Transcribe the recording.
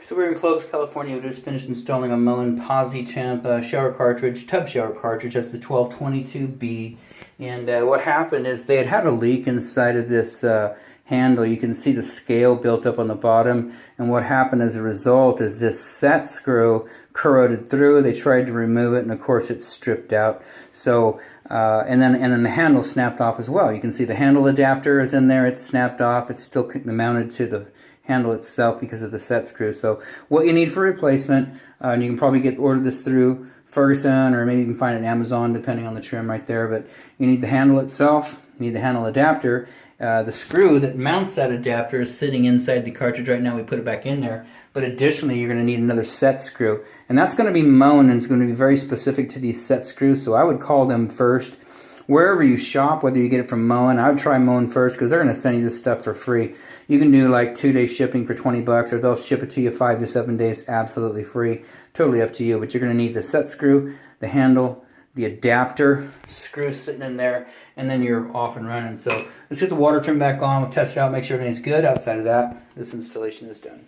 So we're in Clovis, California. We just finished installing a Moen PosiTemp shower cartridge, tub shower cartridge. That's the 1222B. And what happened is they had a leak inside of this handle. You can see the scale built up on the bottom. And what happened as a result is this set screw corroded through. They tried to remove it, and of course it's stripped out. So and then the handle snapped off as well. You can see the handle adapter is in there. It's snapped off. It's still mounted to the handle itself because of the set screw. So what you need for replacement, and you can probably order this through Ferguson, or maybe you can find it on Amazon depending on the trim right there, but you need the handle itself, you need the handle adapter. The screw that mounts that adapter is sitting inside the cartridge right now. We put it back in there, but additionally you're going to need another set screw, and that's going to be Moen, and it's going to be very specific to these set screws. So I would call them first. Wherever you shop, whether you get it from Moen, I would try Moen first, because they're going to send you this stuff for free. You can do like 2-day shipping for 20 bucks, or they'll ship it to you 5 to 7 days absolutely free. Totally up to you, but you're going to need the set screw, the handle, the adapter, screw sitting in there, and then you're off and running. So let's get the water turned back on. We'll test it out, make sure everything's good. Outside of that, this installation is done.